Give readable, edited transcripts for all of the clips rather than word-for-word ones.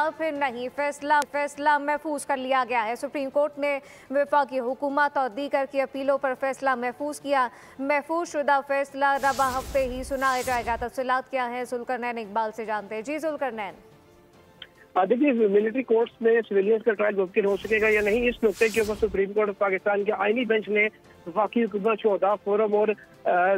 फिर नहीं, फैसला महफूज कर लिया गया है। सुप्रीम कोर्ट ने वफाकी हुकूमत और दीगर की अपीलों पर फैसला महफूज किया। महफूज शुदा फैसला रबा हफ्ते ही सुनाया जाएगा। तफसीलात क्या है, जुल्करनैन इकबाल से जानते हैं। जी जुल्करनैन। देखिए, मिलिट्री कोर्ट्स में सिविलियंस का ट्रायल मुमकिन हो सकेगा या नहीं, इस नुकते के ऊपर सुप्रीम कोर्ट ऑफ पाकिस्तान के आईनी बेंच ने वफाकी हुकूमत, शोहदा फोरम और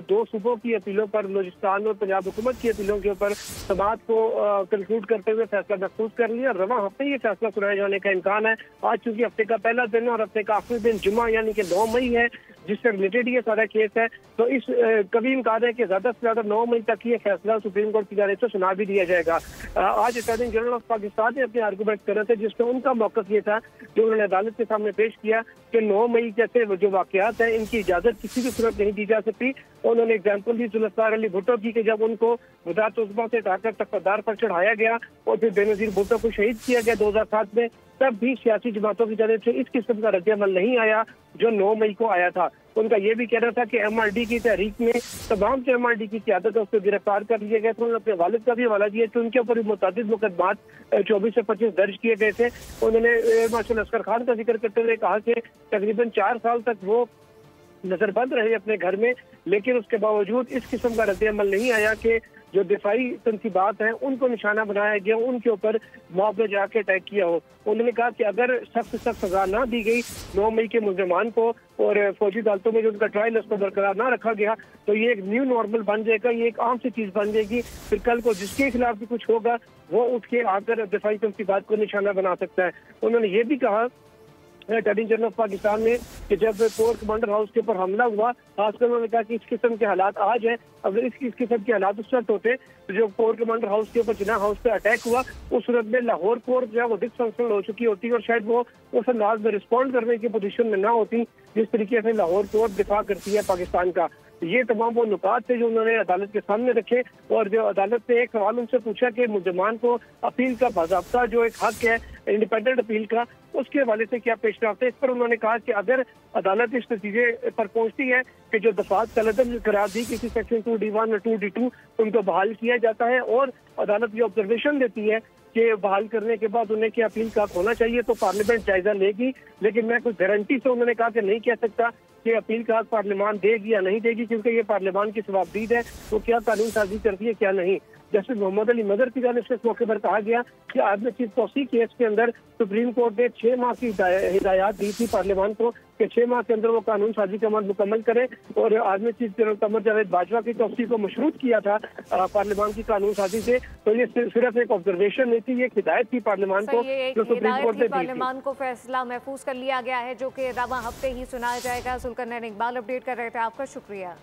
दो सूबों की अपीलों पर, बलूचिस्तान और पंजाब हुकूमत की अपीलों के ऊपर समाअत को कंक्लूड करते हुए फैसला महफूज कर लिया। रवा हफ्ते ये फैसला सुनाए जाने का इम्कान है। आज चूंकि हफ्ते का पहला दिन और हफ्ते का आखिरी दिन जुम्मा यानी कि 9 मई है, जिससे रिलेटेड ये सारा केस है, तो इस कभी इम्कान है कि ज्यादा से ज्यादा 9 मई तक ये फैसला सुप्रीम कोर्ट की जानिब से सुना भी दिया जाएगा। आज अटॉर्नी जनरल ऑफ पाकिस्तान ने अपने आर्गूमेंट कर रहे थे, जिसमें उनका मौकफ ये था जो उन्होंने अदालत के सामने पेश किया कि 9 मई जैसे जो वाकयात हैं, इनकी इजाजत किसी भी सूरत नहीं दी जा सकती। उन्होंने एग्जाम्पल दी जुल्फिकार अली भुट्टो की, कि जब उनको वज़ारत उज़्मा से हटाकर तकफदार पर चढ़ाया गया और फिर बेनज़ीर भुट्टो को शहीद किया गया 2007 में, तब भी सियासी जमातों की जानिब से इस किस्म का रद्द-ए-अमल नहीं आया जो 9 मई को आया था। उनका ये भी कहना था कि MRD की तहरीक में तमाम जो MRD की क़यादत है उसको गिरफ्तार कर लिया गया था। उन्होंने अपने वालिद का भी हवाला दिया कि उनके ऊपर मुतअद्दिद मुकदमात 24 से 25 दर्ज किए गए थे। उन्होंने मार्शल असगर खान का जिक्र करते हुए कहा कि तकरीबन 4 साल तक वो नजरबंद रहे अपने घर में, लेकिन उसके बावजूद इस किस्म का रद्द-ए-अमल नहीं आया कि जो दिफाई तनसीबात हैं उनको निशाना बनाया गया, उनके ऊपर मॉब में जाके अटैक किया हो। उन्होंने कहा कि अगर सख्त सजा ना दी गई 9 मई के मुल्ज़िमान को और फौजी अदालतों में जो उनका ट्रायल उसको बरकरार ना रखा गया, तो ये एक न्यू नॉर्मल बन जाएगा, ये एक आम सी चीज बन जाएगी। फिर कल को जिसके खिलाफ भी कुछ होगा वो उठ के आकर दिफाई तनसीबात को निशाना बना सकता है। उन्होंने ये भी कहा अटॉर्नी जनरल ऑफ पाकिस्तान ने कि जब कोर कमांडर हाउस के ऊपर हमला हुआ, खासकर उन्होंने कहा कि इस किस्म के हालात आज हैं, अगर इस किस्म के हालात उस वक्त होते तो जो कोर कमांडर हाउस के ऊपर जिन्ना हाउस पे अटैक हुआ, उस सूरत में लाहौर कोर जो है वो डिसफंक्शनल हो चुकी होती और शायद वो उस अंदाज में रिस्पॉन्ड करने की पोजीशन में ना होती जिस तरीके से लाहौर कोर दिफा करती है पाकिस्तान का। ये तमाम वो नुकात थे जो उन्होंने अदालत के सामने रखे और जो अदालत ने एक सवाल उनसे पूछा कि मुल्ज़िमान को अपील का बाज़ाब्ता जो एक हक है इंडिपेंडेंट अपील का, उसके हवाले से क्या पेश रफ्त है। इस पर उन्होंने कहा कि अगर अदालत इस नतीजे पर पहुंचती है कि जो दफात कलअदम करार दी किसी सेक्शन 2D1 और 2D2 उनको बहाल किया जाता है और अदालत ये ऑब्जर्वेशन देती है कि बहाल करने के बाद उन्हें क्या अपील का होना चाहिए, तो पार्लियामेंट जायजा लेगी। लेकिन मैं कुछ गारंटी से उन्होंने कहा कि नहीं कह सकता कि अपील का पार्लियामान देगी या नहीं देगी, क्योंकि ये पार्लियामान की सवाबदीद है, वो क्या कानून साजी करती है क्या नहीं। जस्टिस मोहम्मद अली मदर की जानिब से इस मौके पर कहा गया कि आदमी चीफ तौसी केस के अंदर सुप्रीम कोर्ट ने 6 माह की हिदायत दी थी पार्लियामान को कि 6 माह के अंदर वो कानून साजी का अमल मुकम्मल करे, और आदमी चीफ जनरल कमर जावेद बाजवा की तौसी को मशरूत किया था पार्लियामान की कानून साजी से। तो ये सिर्फ एक ऑब्जर्वेशन नहीं थी, ये हिदायत थी पार्लियामान को जो सुप्रीम कोर्ट ने दी थी। पार्लियामान को फैसला महफूज कर लिया गया है जो कि रवा हफ्ते ही सुनाया जाएगा। जुल्करनैन इकबाल अपडेट कर रहे थे, आपका शुक्रिया।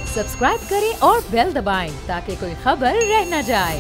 सब्सक्राइब करें और बेल दबाएं ताकि कोई खबर रह न जाए।